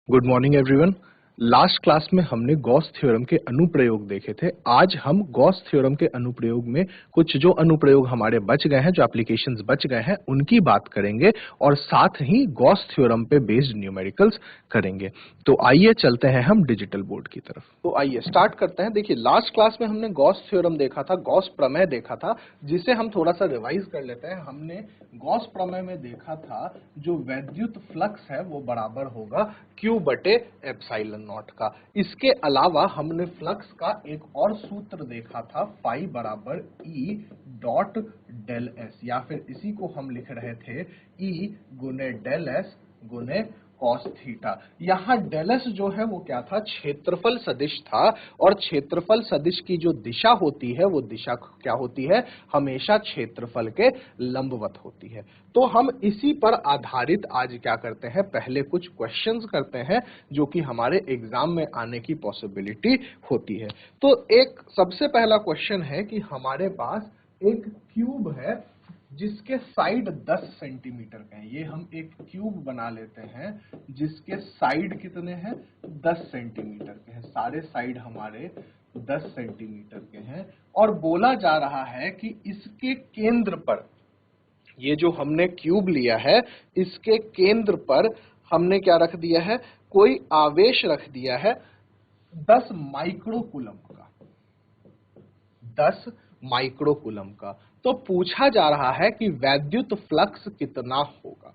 Good morning everyone. Last class में हमने Gauss theorem के अनुप्रयोग देखे थे। आज हम गॉस थ्योरम के अनुप्रयोग में कुछ जो अनुप्रयोग हमारे बच गए हैं, जो एप्लीकेशंस बच गए हैं, उनकी बात करेंगे और साथ ही गॉस थ्योरम पे बेस्ड न्यूमेरिकल्स करेंगे। तो आइए चलते हैं हम डिजिटल बोर्ड की तरफ। तो आइए स्टार्ट करते हैं। देखिए, लास्ट क्लास में हमने गॉस थ्योरम देखा था, गॉस प्रमेय देखा था, जिसे हम थोड़ा सा रिवाइज कर लेते हैं। हमने गॉस प्रमेय में देखा था जो वैद्युत फ्लक्स है वो बराबर होगा Q बटे एप्सिलॉन नॉट का। इसके अलावा हमने फ्लक्स का एक और सूत्र देखा था, फाई बराबर E डॉट डेल एस, या फिर इसी को हम लिख रहे थे E गुने डेल एस गुने कॉस थीटा। यहां डेल एस जो है वो क्या था, क्षेत्रफल सदिश था, और क्षेत्रफल सदिश की जो दिशा होती है वो दिशा क्या होती है, हमेशा क्षेत्रफल के लंबवत होती है। तो हम इसी पर आधारित आज क्या करते हैं, पहले कुछ क्वेश्चंस करते हैं जो कि हमारे एग्जाम में आने की पॉसिबिलिटी होती है। तो एक सबसे पहला क्वेश्चन है कि हमारे पास एक क्यूब है जिसके साइड 10 सेंटीमीटर के हैं। ये हम एक क्यूब बना लेते हैं जिसके साइड कितने हैं, 10 सेंटीमीटर के हैं। सारे साइड हमारे 10 सेंटीमीटर के हैं, और बोला जा रहा है कि इसके केंद्र पर, ये जो हमने क्यूब लिया है, इसके केंद्र पर हमने क्या रख दिया है, कोई आवेश रख दिया है 10 माइक्रोकूलम का, 10 माइक्रोकूलम का। तो पूछा जा रहा है कि वैद्युत फ्लक्स कितना होगा।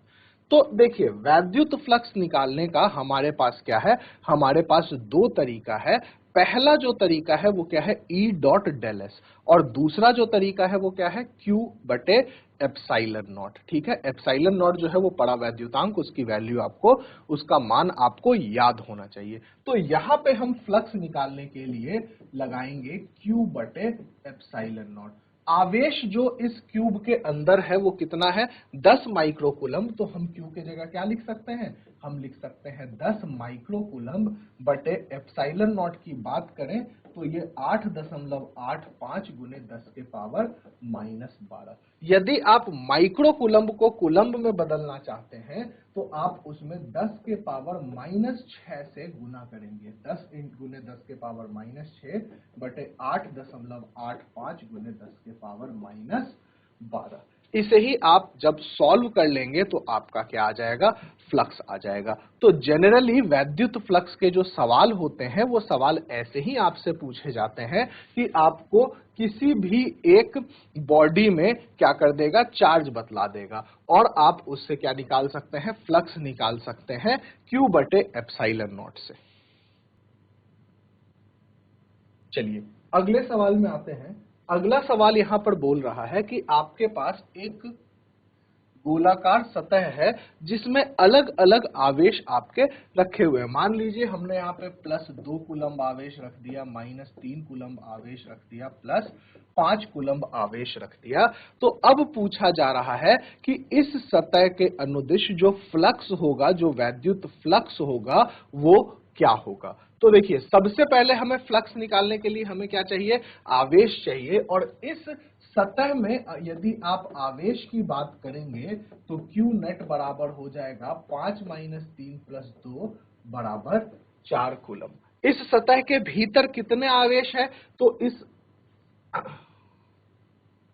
तो देखिए, वैद्युत फ्लक्स निकालने का हमारे पास क्या है, हमारे पास दो तरीका है। पहला जो तरीका है वो क्या है, E डॉट डेल एस, और दूसरा जो तरीका है वो क्या है, Q बटे एप्सिलॉन नॉट। ठीक है, एप्सिलॉन नॉट जो है वो पड़ा वैद्युतांक, उसकी वैल्यू आपको, उसका मान आपको याद होना चाहिए। तो यहां पे हम फ्लक्स निकालने के लिए लगाएंगे Q बटे एप्सिलॉन नॉट। आवेश जो इस क्यूब के अंदर है वो कितना है, 10 माइक्रोकूलम। तो हम Q की जगह क्या लिख सकते हैं, हम लिख सकते हैं 10 माइक्रोकूलम बटे एप्सिलॉन नॉट की बात करें तो ये 8.85 गुने 10 के पावर -12। यदि आप माइक्रोकूलम को कूलम्ब में बदलना चाहते हैं तो आप उसमें 10 के पावर -6 से गुना करेंगे। 10 गुने 10 के पावर -6 बटे 8.85 गुने 10 के पावर -12। इसे ही आप जब सॉल्व कर लेंगे तो आपका क्या आ जाएगा, फ्लक्स आ जाएगा। तो जनरली वैद्युत फ्लक्स के जो सवाल होते हैं वो सवाल ऐसे ही आपसे पूछे जाते हैं कि आपको किसी भी एक बॉडी में क्या कर देगा, चार्ज बतला देगा, और आप उससे क्या निकाल सकते हैं, फ्लक्स निकाल सकते हैं Q बटे एप्सिलॉन नॉट से। चलिए अगले सवाल में आते हैं। अगला सवाल यहां पर बोल रहा है कि आपके पास एक गोलाकार सतह है जिसमें अलग अलग आवेश आपके रखे हुए हैं। मान लीजिए हमने यहाँ पे +2 कूलम्ब आवेश रख दिया, -3 कूलम्ब आवेश रख दिया, +5 कूलम्ब आवेश रख दिया। तो अब पूछा जा रहा है कि इस सतह के अनुदिश जो फ्लक्स होगा, जो वैद्युत फ्लक्स होगा, वो क्या होगा। तो देखिए, सबसे पहले हमें फ्लक्स निकालने के लिए हमें क्या चाहिए, आवेश चाहिए। और इस सतह में यदि आप आवेश की बात करेंगे तो Q नेट बराबर हो जाएगा 5 - 3 + 2 बराबर 4 कूलम्ब। इस सतह के भीतर कितने आवेश है, तो इस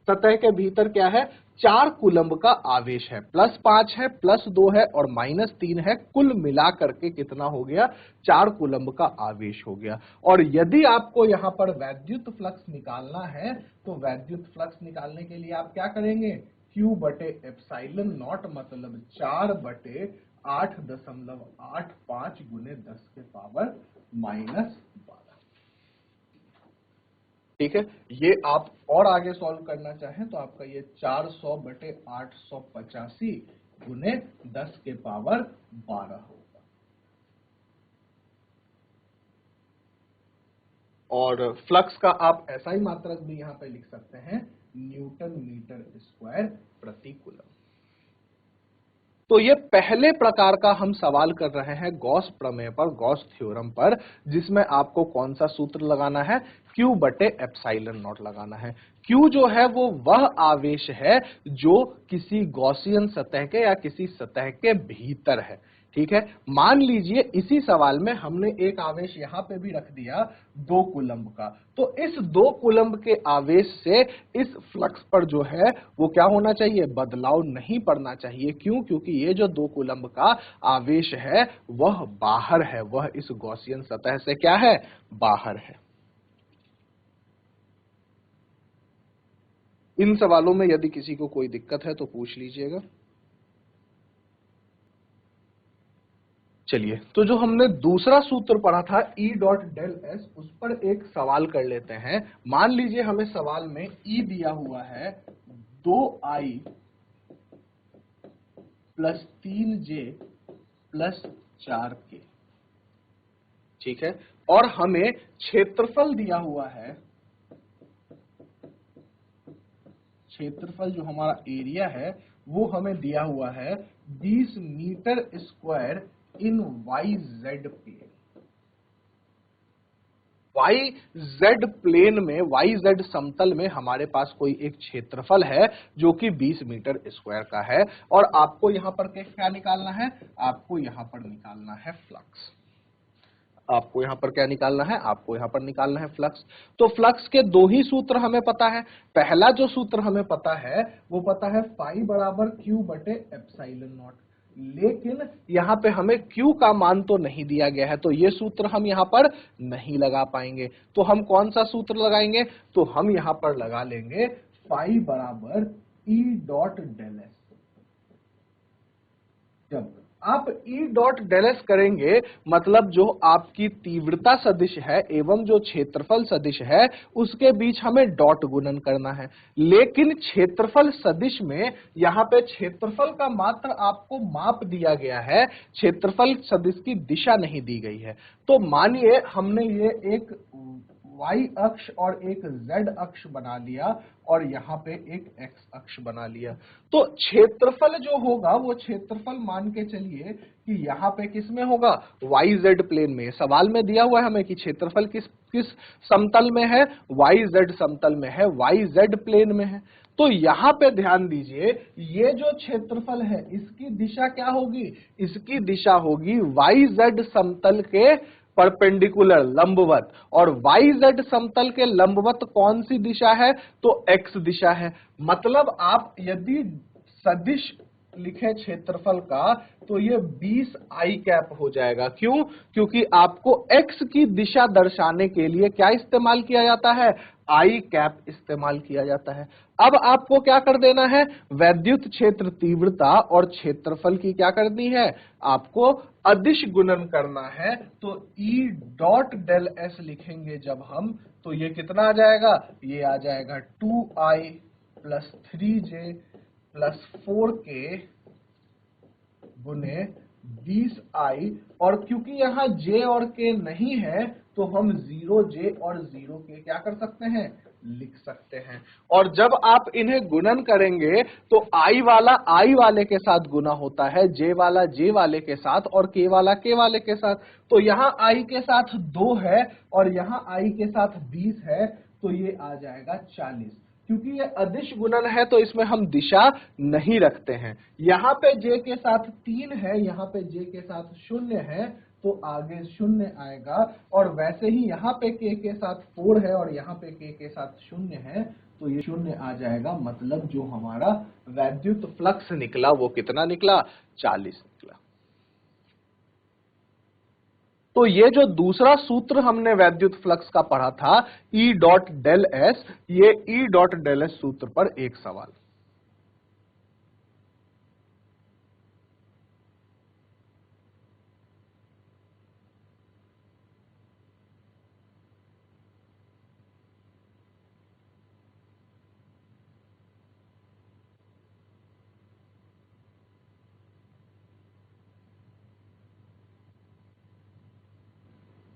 सतह के भीतर क्या है, 4 कूलम्ब का आवेश है। +5 है, +2 है और -3 है, कुल मिलाकर के कितना हो गया, 4 कूलम्ब का आवेश हो गया। और यदि आपको यहां पर वैद्युत फ्लक्स निकालना है तो वैद्युत फ्लक्स निकालने के लिए आप क्या करेंगे, Q बटे एप्सिलॉन नॉट मतलब 4 बटे 8.85 गुने 10 के पावर -12। ठीक है, ये आप और आगे सॉल्व करना चाहें तो आपका ये 400 बटे 885 गुने 10 के पावर 12 होगा। और फ्लक्स का आप ऐसा ही मात्रक भी यहां पे लिख सकते हैं, न्यूटन मीटर स्क्वायर प्रति कूलम। तो ये पहले प्रकार का हम सवाल कर रहे हैं गॉस प्रमेय पर, गॉस थ्योरम पर, जिसमें आपको कौन सा सूत्र लगाना है, Q बटे एप्सिलॉन नॉट लगाना है। Q जो है वो वह आवेश है जो किसी गॉसियन सतह के या किसी सतह के भीतर है। ठीक है, मान लीजिए इसी सवाल में हमने एक आवेश यहां पे भी रख दिया 2 कूलम्ब का, तो इस 2 कूलम्ब के आवेश से इस फ्लक्स पर जो है वो क्या होना चाहिए, बदलाव नहीं पड़ना चाहिए। क्यों? क्योंकि ये जो 2 कूलम्ब का आवेश है वह बाहर है, वह इस गॉसियन सतह से क्या है, बाहर है। इन सवालों में यदि किसी को कोई दिक्कत है तो पूछ लीजिएगा। चलिए, तो जो हमने दूसरा सूत्र पढ़ा था E डॉट डेल एस, उस पर एक सवाल कर लेते हैं। मान लीजिए हमें सवाल में E दिया हुआ है 2I plus 3J plus 4K, ठीक है, और हमें क्षेत्रफल दिया हुआ है, क्षेत्रफल जो हमारा एरिया है वो हमें दिया हुआ है 20 मीटर स्क्वायर इन YZ प्लेन। YZ प्लेन में, YZ समतल में हमारे पास कोई एक क्षेत्रफल है जो कि 20 मीटर स्क्वायर का है, और आपको यहां पर क्या निकालना है, आपको यहां पर निकालना है फ्लक्स। आपको यहां पर क्या निकालना है, आपको यहां पर निकालना है फ्लक्स। तो फ्लक्स के दो ही सूत्र हमें पता है। पहला जो सूत्र हमें पता है वो पता है फाई बराबर Q बटे एप्सिलॉन नॉट, लेकिन यहां पे हमें Q का मान तो नहीं दिया गया है, तो ये सूत्र हम यहां पर नहीं लगा पाएंगे। तो हम कौन सा सूत्र लगाएंगे, तो हम यहां पर लगा लेंगे फाई बराबर E डॉट डेल एस। जब आप E डॉट डेल एस करेंगे, मतलब जो आपकी तीव्रता सदिश है एवं जो क्षेत्रफल सदिश है उसके बीच हमें डॉट गुणन करना है। लेकिन क्षेत्रफल सदिश में यहां पे क्षेत्रफल का मात्र आपको माप दिया गया है, क्षेत्रफल सदिश की दिशा नहीं दी गई है। तो मानिए हमने ये एक y अक्ष और एक z अक्ष बना लिया और यहाँ पे एक x अक्ष बना लिया। तो क्षेत्रफल जो होगा वो क्षेत्रफल मान के चलिए कि यहाँ पे किस में होगा, YZ प्लेन में। सवाल में दिया हुआ है हमें कि क्षेत्रफल किस किस समतल में है, YZ समतल में है, YZ प्लेन में है। तो यहाँ पे ध्यान दीजिए, ये जो क्षेत्रफल है इसकी दिशा क्या होगी, इसकी दिशा होगी YZ समतल के परपेंडिकुलर, लंबवत, और YZ समतल के लंबवत कौन सी दिशा है, तो X दिशा है। मतलब आप यदि सदिश लिखे क्षेत्रफल का तो ये 20 आई कैप हो जाएगा। क्यों? क्योंकि आपको X की दिशा दर्शाने के लिए क्या इस्तेमाल किया जाता है, आई कैप इस्तेमाल किया जाता है। अब आपको क्या कर देना है, वैद्युत क्षेत्र तीव्रता और क्षेत्रफल की क्या करनी है, आपको अदिश गुणन करना है। तो E डॉट डेल एस लिखेंगे जब हम, तो ये कितना आ जाएगा, ये आ जाएगा 2I plus 3J plus 4K गुने 20I, और क्योंकि यहाँ J और K नहीं है तो हम 0J और 0K क्या कर सकते हैं, लिख सकते हैं। और जब आप इन्हें गुणन करेंगे तो I वाला I वाले के साथ गुना होता है, J वाला J वाले के साथ और K वाला K वाले के साथ। तो यहाँ I के साथ 2 है और यहाँ I के साथ 20 है, तो ये आ जाएगा 40। क्योंकि ये अदिश गुणन है तो इसमें हम दिशा नहीं रखते हैं। यहाँ पे J के साथ 3 है, यहाँ पे J के साथ 0 है, तो आगे 0 आएगा। और वैसे ही यहाँ पे K के साथ 4 है और यहाँ पे K के साथ 0 है, तो ये 0 आ जाएगा। मतलब जो हमारा वैद्युत फ्लक्स निकला वो कितना निकला, 40 निकला। तो ये जो दूसरा सूत्र हमने वैद्युत फ्लक्स का पढ़ा था E डॉट डेल एस, ये E डॉट डेल एस सूत्र पर एक सवाल।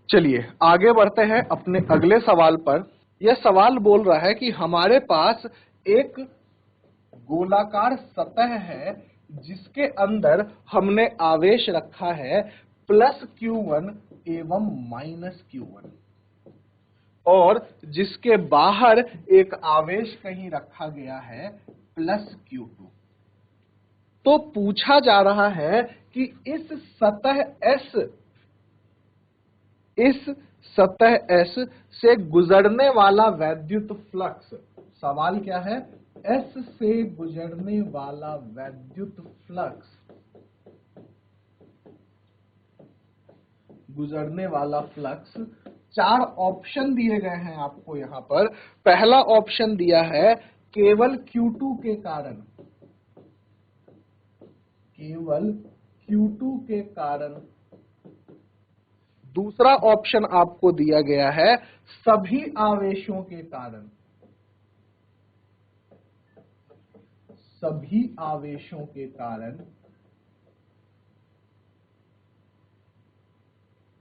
चलिए आगे बढ़ते हैं अपने अगले सवाल पर। यह सवाल बोल रहा है कि हमारे पास एक गोलाकार सतह है जिसके अंदर हमने आवेश रखा है प्लस Q1 एवं माइनस Q1, और जिसके बाहर एक आवेश कहीं रखा गया है प्लस Q2। तो पूछा जा रहा है कि इस सतह S से गुजरने वाला वैद्युत फ्लक्स, सवाल क्या है, S से गुजरने वाला वैद्युत फ्लक्स, चार ऑप्शन दिए गए हैं आपको यहां पर। पहला ऑप्शन दिया है केवल Q2 के कारण, केवल Q2 के कारण। दूसरा ऑप्शन आपको दिया गया है सभी आवेशों के कारण, सभी आवेशों के कारण।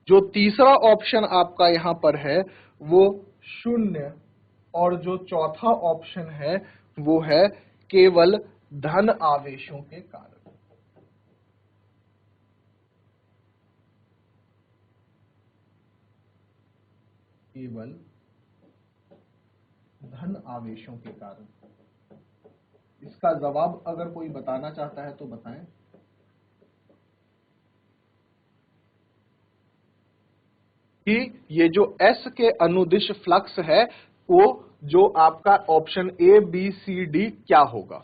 जो तीसरा ऑप्शन आपका यहां पर है वो शून्य, और जो चौथा ऑप्शन है वो है केवल धन आवेशों के कारण, केवल धन आवेशों के कारण। इसका जवाब अगर कोई बताना चाहता है तो बताएं। कि ये जो S के अनुदिश फ्लक्स है वो जो आपका option A B C D क्या होगा।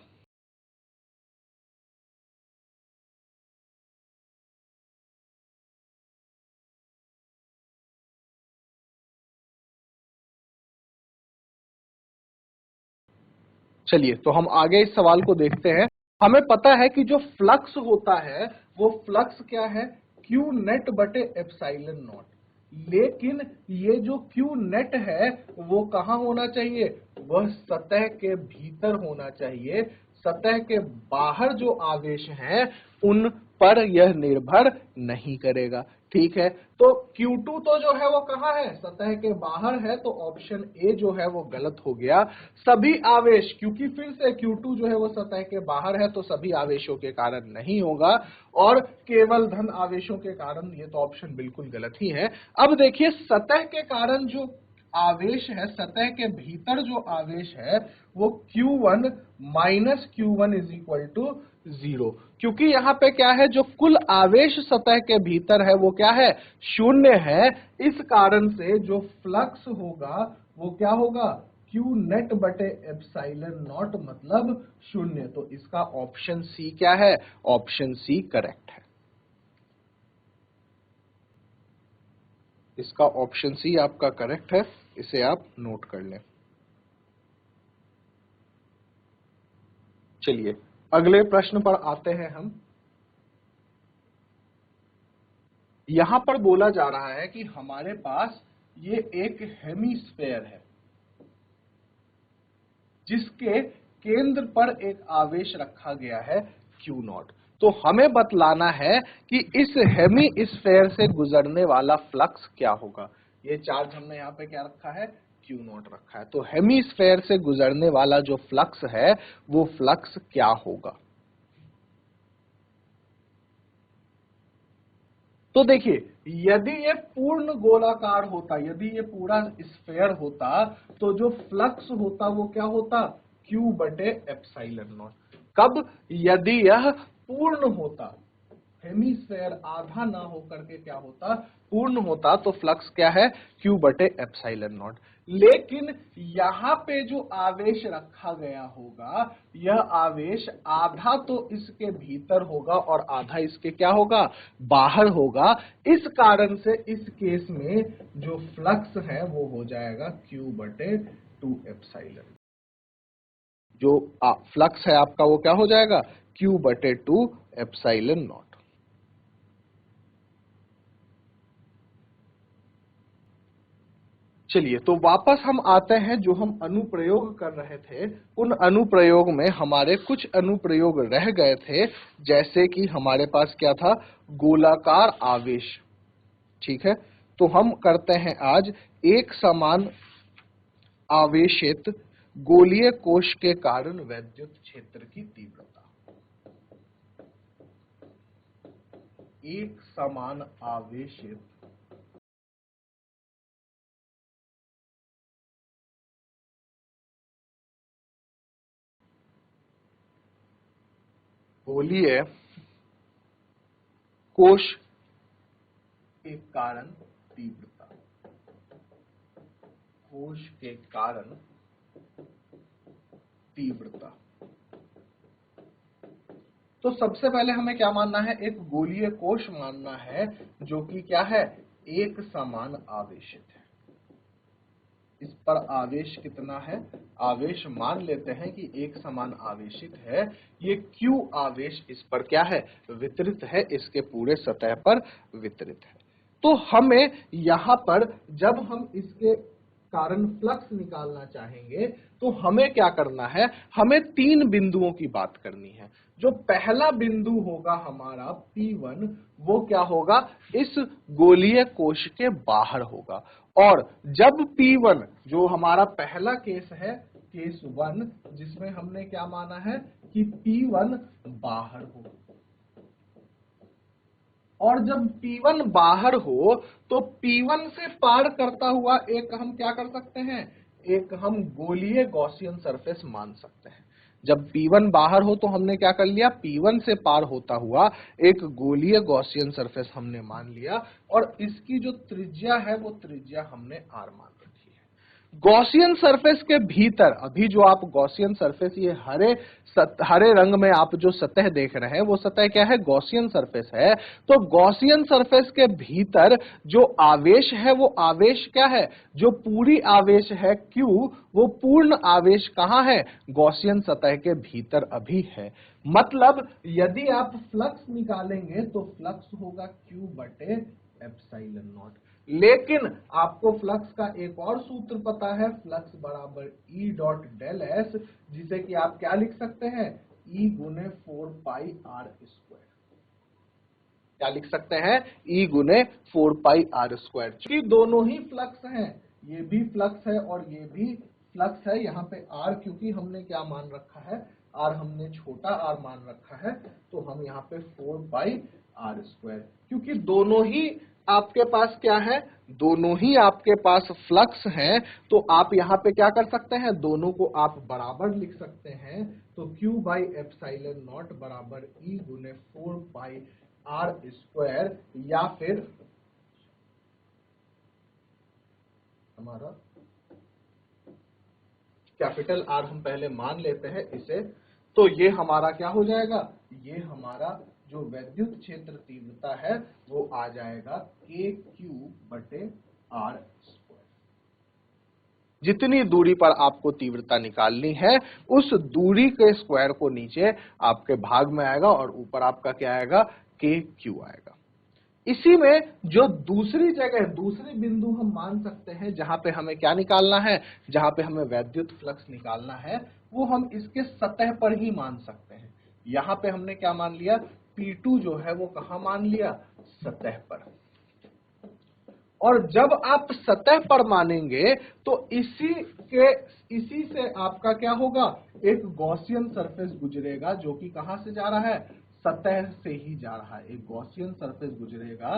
चलिए तो हम आगे इस सवाल को देखते हैं। हमें पता है कि जो फ्लक्स होता है वो फ्लक्स क्या है, Q नेट बटे एप्सिलॉन नॉट। लेकिन ये जो Q नेट है वो कहां होना चाहिए, वह सतह के भीतर होना चाहिए। सतह के बाहर जो आवेश हैं उन पर यह निर्भर नहीं करेगा। ठीक है, तो Q2 तो जो है वो कहां है, सतह के बाहर है, तो ऑप्शन ए जो है वो गलत हो गया। सभी आवेश, क्योंकि फिर से Q2 जो है वो सतह के बाहर है तो सभी आवेशों के कारण नहीं होगा, और केवल धन आवेशों के कारण, ये तो ऑप्शन बिल्कुल गलत ही है। अब देखिए सतह के कारण जो आवेश है, सतह के भीतर जो आवेश है वो Q1 minus Q1 is equal to 0, क्योंकि यहां पे क्या है, जो कुल आवेश सतह के भीतर है वो क्या है, शून्य है। इस कारण से जो फ्लक्स होगा वो क्या होगा, Q नेट बटे एप्सिलॉन नॉट मतलब शून्य। तो इसका ऑप्शन सी क्या है, ऑप्शन सी करेक्ट है। इसका ऑप्शन सी आपका करेक्ट है, इसे आप नोट कर लें। चलिए अगले प्रश्न पर आते हैं हम। यहां पर बोला जा रहा है कि हमारे पास ये एक हेमीस्फेयर है जिसके केंद्र पर एक आवेश रखा गया है Q नॉट। तो हमें बतलाना है कि इस हेमी स्फेयर से गुजरने वाला फ्लक्स क्या होगा। ये चार्ज हमने यहाँ पे क्या रखा है, Q नॉट रखा है। तो हेमी स्फेयर से गुजरने वाला जो फ्लक्स है वो फ्लक्स क्या होगा। तो देखिए यदि ये पूर्ण गोलाकार होता, यदि ये पूरा स्फेयर होता तो जो फ्लक्स होता वो क्या होता, Q बटे एप्सिलॉन नॉट। कब, यदि यह पूर्ण होता, हेमीस्फेयर आधा ना होकर के क्या होता, पूर्ण होता, तो फ्लक्स क्या है, Q बटे एप्सिलॉन नॉट। लेकिन यहां पे जो आवेश रखा गया होगा, यह आवेश आधा तो इसके भीतर होगा और आधा इसके क्या होगा, बाहर होगा। इस कारण से इस केस में जो फ्लक्स है वो हो जाएगा Q बटे 2 एप्सिलॉन। जो फ्लक्स है आपका वो क्या हो जाएगा, Q बटे 2 एप्सिलॉन नॉट। चलिए तो वापस हम आते हैं, जो हम अनुप्रयोग कर रहे थे उन अनुप्रयोग में हमारे कुछ अनुप्रयोग रह गए थे। जैसे कि हमारे पास क्या था, गोलाकार आवेश। ठीक है, तो हम करते हैं आज एक समान आवेशित गोलीय कोश के कारण वैद्युत क्षेत्र की तीव्रता। एक समान आवेशित गोलीय कोश के कारण तीव्रता, कोश के कारण तीव्रता। तो सबसे पहले हमें क्या मानना है, एक गोलीय कोश मानना है जो कि क्या है, एक समान आवेशित है। इस पर आवेश कितना है, आवेश मान लेते हैं कि एक समान आवेशित है। ये Q आवेश इस पर क्या है, वितरित है, इसके पूरे सतह पर वितरित है। तो हमें यहां पर जब हम इसके कारण फ्लक्स निकालना चाहेंगे तो हमें क्या करना है, हमें 3 बिंदुओं की बात करनी है। जो पहला बिंदु होगा हमारा P1, वो क्या होगा, इस गोलीय कोश के बाहर होगा। और जब P1 जो हमारा पहला केस है, केस 1, जिसमें हमने क्या माना है कि P1 बाहर हो, और जब P1 बाहर हो तो P1 से पार करता हुआ एक हम क्या कर सकते हैं, एक हम गोलीय गॉसियन सरफेस मान सकते हैं। जब P1 बाहर हो तो हमने क्या कर लिया, P1 से पार होता हुआ एक गोलीय गॉसियन सरफेस हमने मान लिया, और इसकी जो त्रिज्या है वो त्रिज्या हमने R मान रखी है। गॉसियन सरफेस के भीतर, अभी जो आप गॉसियन सरफेस, ये हरे रंग में आप जो सतह देख रहे हैं वो सतह क्या है, गॉसियन सरफेस है। तो गॉसियन सरफेस के भीतर जो आवेश है वो आवेश क्या है, जो पूरी आवेश है Q, वो पूर्ण आवेश कहां है, गॉसियन सतह के भीतर अभी है। मतलब यदि आप फ्लक्स निकालेंगे तो फ्लक्स होगा Q बटे एप्सिलॉन नॉट। लेकिन आपको फ्लक्स का एक और सूत्र पता है, फ्लक्स बराबर E डॉट डेल एस, जिसे कि आप क्या लिख सकते हैं, E गुने 4 पाई R स्क्वायर। क्या लिख सकते हैं, E गुने 4 पाई R स्क्वायर। क्योंकि दोनों ही फ्लक्स हैं, ये भी फ्लक्स है और ये भी फ्लक्स है। यहाँ पे R क्योंकि हमने क्या मान रखा है, R हमने छोटा r मान रखा है, तो हम यहाँ पे 4 पाई R स्क्वायर, क्योंकि दोनों ही आपके पास क्या है, दोनों ही आपके पास फ्लक्स हैं, तो आप यहाँ पे क्या कर सकते हैं, दोनों को आप बराबर लिख सकते हैं। तो Q बाई एप्सिलॉन नॉट बराबर E गुने 4 पाई R स्क्वायर, या फिर हमारा कैपिटल R हम पहले मान लेते हैं इसे, तो ये हमारा क्या हो जाएगा, ये हमारा जो वैद्युत क्षेत्र तीव्रता है वो आ जाएगा KQ बटे R स्क्वायर। जितनी दूरी पर आपको तीव्रता निकालनी है उस दूरी के स्क्वायर को नीचे आपके भाग में आएगा और ऊपर आपका क्या आएगा, KQ आएगा। इसी में जो दूसरी जगह, दूसरी बिंदु हम मान सकते हैं जहां पे हमें क्या निकालना है, जहां पे हमें वैद्युत फ्लक्स निकालना है, वो हम इसके सतह पर ही मान सकते हैं। यहां पे हमने क्या मान लिया, P2 जो है वो कहां मान लिया, सतह पर। और जब आप सतह पर मानेंगे तो इसी से आपका क्या होगा, एक गॉसियन सरफेस गुजरेगा जो कि कहां से जा रहा है, सतह से ही जा रहा है। एक गॉसियन सरफेस गुजरेगा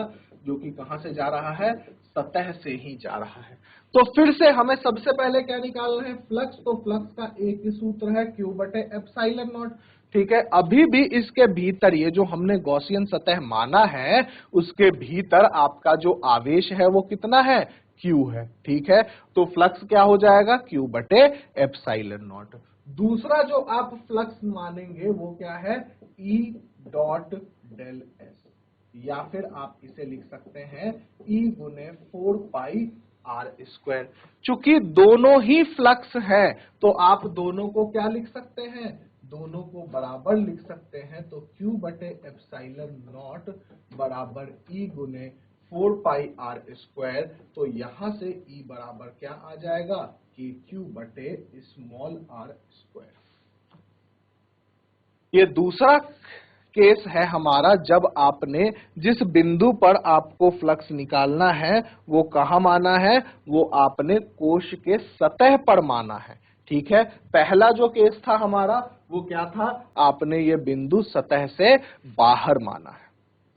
जो कि कहां से जा रहा है, सतह से ही जा रहा है। तो फिर से हमें सबसे पहले क्या निकालना है, फ्लक्स। तो फ्लक्स का एक ही सूत्र है, Q बटे एप्सिलॉन नॉट। ठीक है, अभी भी इसके भीतर ये जो हमने गॉसियन सतह माना है उसके भीतर आपका जो आवेश है वो कितना है, Q है। ठीक है, तो फ्लक्स क्या हो जाएगा, Q बटे एप्सिलॉन नॉट। दूसरा जो आप फ्लक्स मानेंगे वो क्या है, E डॉट डेल एस, या फिर आप इसे लिख सकते हैं E गुने 4 पाई R स्क्वायर। चूंकि दोनों ही फ्लक्स है तो आप दोनों को क्या लिख सकते हैं, दोनों को बराबर लिख सकते हैं। तो Q बटे एप्सिलॉन नॉट बराबर E गुने 4 पाई R स्क्वायर। तो यहां से E बराबर क्या आ जाएगा, कि Q बटे स्मॉल r स्क्वायर। ये दूसरा केस है हमारा, जब आपने जिस बिंदु पर आपको फ्लक्स निकालना है वो कहां माना है, वो आपने कोश के सतह पर माना है। ठीक है, पहला जो केस था हमारा वो क्या था, आपने ये बिंदु सतह से बाहर माना है।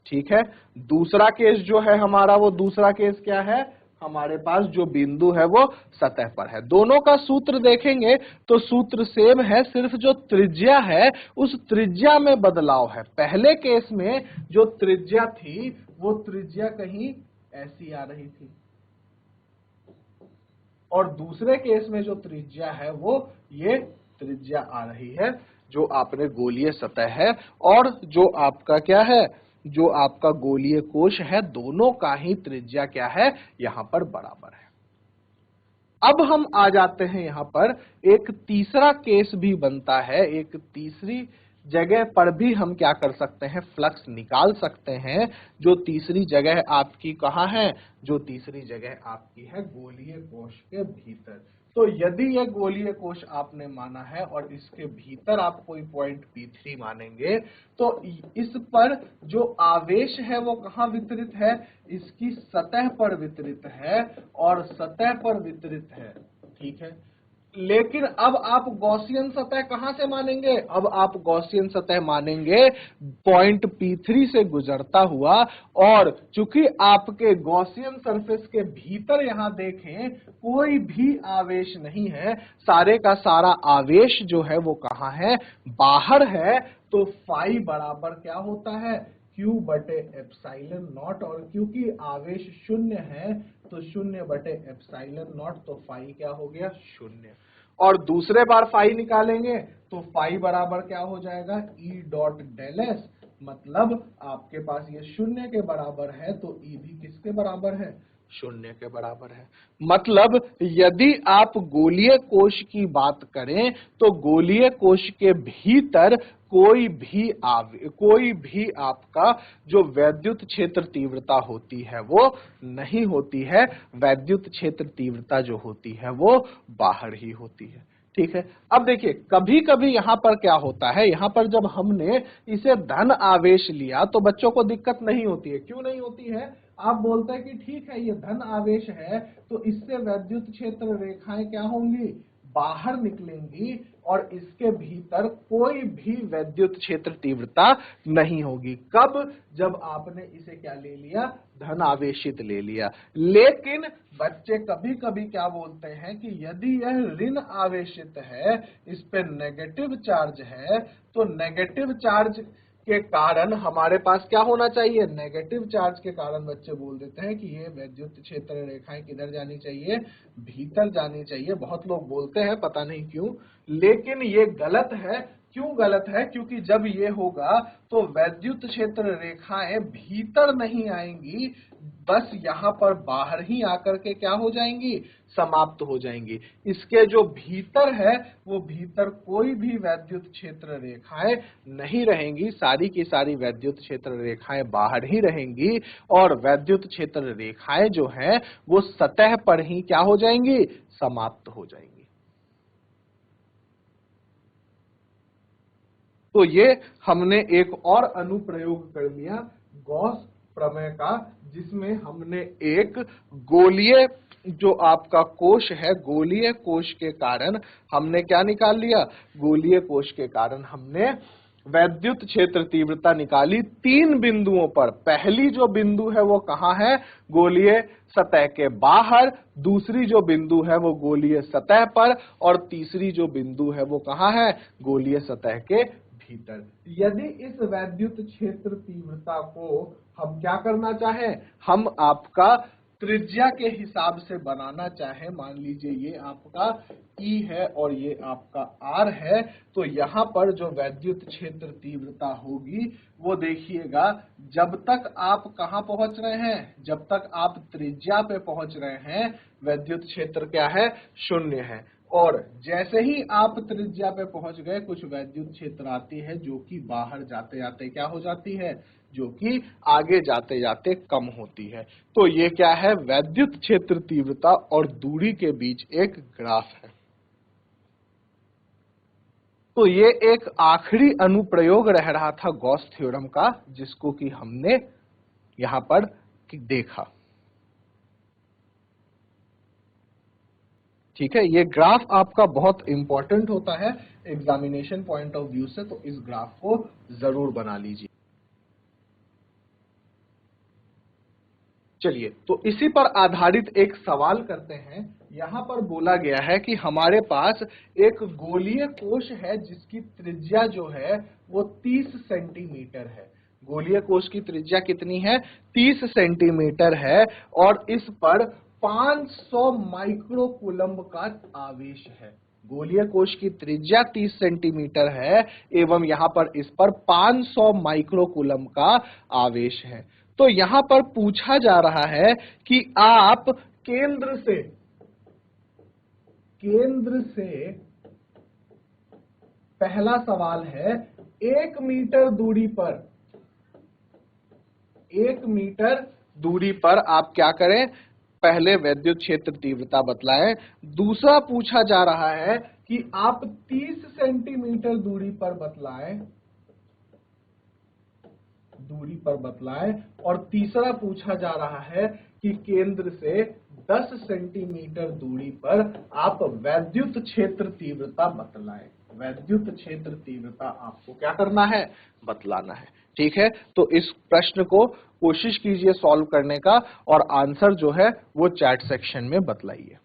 ठीक है, दूसरा केस जो है हमारा, वो दूसरा केस क्या है, हमारे पास जो बिंदु है वो सतह पर है। दोनों का सूत्र देखेंगे तो सूत्र सेम है, सिर्फ जो त्रिज्या है उस त्रिज्या में बदलाव है। पहले केस में जो त्रिज्या थी वो त्रिज्या कहीं ऐसी आ रही थी और दूसरे केस में जो त्रिज्या है वो ये त्रिज्या आ रही है जो आपने गोलीय सतह है और जो आपका क्या है, जो आपका गोलीय कोश है, दोनों का ही त्रिज्या क्या है, यहां पर बराबर है। अब हम आ जाते हैं यहां पर एक तीसरा केस भी बनता है, एक तीसरी जगह पर भी हम क्या कर सकते हैं, फ्लक्स निकाल सकते हैं। जो तीसरी जगह आपकी कहां है, जो तीसरी जगह आपकी है गोलीय कोश के भीतर। तो यदि यह गोलीय कोश आपने माना है और इसके भीतर आप कोई पॉइंट P3 मानेंगे तो इस पर जो आवेश है वो कहां वितरित है, इसकी सतह पर वितरित है और सतह पर वितरित है, ठीक है। लेकिन अब आप गॉसियन सतह कहां से मानेंगे, अब आप गॉसियन सतह मानेंगे पॉइंट P3 से गुजरता हुआ, और चूंकि आपके गॉसियन सरफेस के भीतर यहां देखें कोई भी आवेश नहीं है, सारे का सारा आवेश जो है वो कहां है, बाहर है। तो फाई बराबर क्या होता है, Q बटे एप्सिलॉन नॉट, और क्योंकि आवेश शून्य है तो शून्य बटे एप्सिलॉन नॉट, तो फाई क्या हो गया, शून्य। और दूसरे बार फाई निकालेंगे तो फाई बराबर क्या हो जाएगा, E डॉट डेल एस, मतलब आपके पास ये शून्य के बराबर है तो E भी किसके बराबर है, शून्य के बराबर है। मतलब यदि आप गोलीय कोश की बात करें तो गोलीय कोश के भीतर कोई भी आपका जो वैद्युत क्षेत्र तीव्रता होती है वो नहीं होती है, वैद्युत क्षेत्र तीव्रता जो होती है वो बाहर ही होती है, ठीक है। अब देखिए कभी कभी यहां पर क्या होता है, यहां पर जब हमने इसे धन आवेश लिया तो बच्चों को दिक्कत नहीं होती है। क्यों नहीं होती है, आप बोलते हैं कि ठीक है ये धन आवेश है तो इससे वैद्युत क्षेत्र रेखाएं क्या होंगी, बाहर निकलेंगी और इसके भीतर कोई भी वैद्युत क्षेत्र तीव्रता नहीं होगी। कब, जब आपने इसे क्या ले लिया, धन आवेशित ले लिया। लेकिन बच्चे कभी कभी क्या बोलते हैं कि यदि यह ऋण आवेशित है, इस पे नेगेटिव चार्ज है, तो नेगेटिव चार्ज के कारण हमारे पास क्या होना चाहिए, नेगेटिव चार्ज के कारण बच्चे बोल देते हैं कि ये वैद्युत क्षेत्र रेखाएं किधर जानी चाहिए, भीतर जानी चाहिए। बहुत लोग बोलते हैं, पता नहीं क्यों, लेकिन ये गलत है। क्यों गलत है, क्योंकि जब ये होगा तो वैद्युत क्षेत्र रेखाएं भीतर नहीं आएंगी, बस यहां पर बाहर ही आकर के क्या हो जाएंगी, समाप्त हो जाएंगी। इसके जो भीतर है वो भीतर कोई भी वैद्युत क्षेत्र रेखाएं नहीं रहेंगी, सारी की सारी वैद्युत क्षेत्र रेखाएं बाहर ही रहेंगी और वैद्युत क्षेत्र रेखाएं जो हैं वो सतह पर ही क्या हो जाएंगी, समाप्त हो जाएंगी। तो ये हमने एक और अनुप्रयोग कर लिया गॉस प्रमेय का, जिसमें हमने एक गोलीय जो आपका कोश है, गोलीय कोश के कारण हमने क्या निकाल लिया, गोलीय कोश के कारण हमने वैद्युत क्षेत्र तीव्रता निकाली तीन बिंदुओं पर। पहली जो बिंदु है वो कहां है, गोलीय सतह के बाहर, दूसरी जो बिंदु है वो गोलीय सतह पर, और तीसरी जो बिंदु है वो कहां है, गोलीय सतह के भीतर। यदि इस वैद्युत क्षेत्र तीव्रता को हम क्या करना चाहें, हम आपका त्रिज्या के हिसाब से बनाना चाहे, मान लीजिए ये आपका E है और ये आपका R है, तो यहां पर जो वैद्युत क्षेत्र तीव्रता होगी वो देखिएगा, जब तक आप कहां पहुंच रहे हैं, जब तक आप त्रिज्या पे पहुंच रहे हैं वैद्युत क्षेत्र क्या है, शून्य है। और जैसे ही आप त्रिज्या पे पहुंच गए कुछ वैद्युत क्षेत्र आती है जो कि बाहर जाते जाते क्या हो जाती है, जो कि आगे जाते जाते कम होती है। तो ये क्या है, वैद्युत क्षेत्र तीव्रता और दूरी के बीच एक ग्राफ है। तो ये एक आखिरी अनुप्रयोग रह रहा था गॉस थ्योरम का, जिसको कि हमने यहां पर देखा। ठीक है, ये ग्राफ आपका बहुत इंपॉर्टेंट होता है एग्जामिनेशन पॉइंट ऑफ व्यू से, तो इस ग्राफ को जरूर बना लीजिए। चलिए, तो इसी पर आधारित एक सवाल करते हैं। यहां पर बोला गया है कि हमारे पास एक गोलीय कोश है जिसकी त्रिज्या जो है वो 30 सेंटीमीटर है। गोलीय कोश की त्रिज्या कितनी है? 30 सेंटीमीटर है और इस पर 500 माइक्रोकूलम्ब का आवेश है। गोलीय कोश की त्रिज्या 30 सेंटीमीटर है एवं यहां पर इस पर 500 माइक्रोकूलम्ब का आवेश है। तो यहां पर पूछा जा रहा है कि आप केंद्र से पहला सवाल है 1 मीटर दूरी पर आप क्या करें? पहले वैद्युत क्षेत्र तीव्रता बतलाएं। दूसरा पूछा जा रहा है कि आप 30 सेंटीमीटर दूरी पर बतलाएं और तीसरा पूछा जा रहा है कि केंद्र से 10 सेंटीमीटर दूरी पर आप वैद्युत क्षेत्र तीव्रता बतलाएं। वैद्युत क्षेत्र तीव्रता आपको क्या करना है? बतलाना है। ठीक है, तो इस प्रश्न को कोशिश कीजिए सॉल्व करने का और आंसर जो है वो चैट सेक्शन में बतलाइए।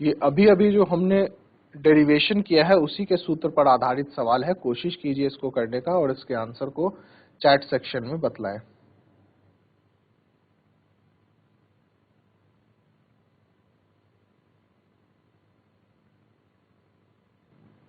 ये अभी अभी जो हमने डेरिवेशन किया है उसी के सूत्र पर आधारित सवाल है। कोशिश कीजिए इसको करने का और इसके आंसर को चैट सेक्शन में बतलाएं।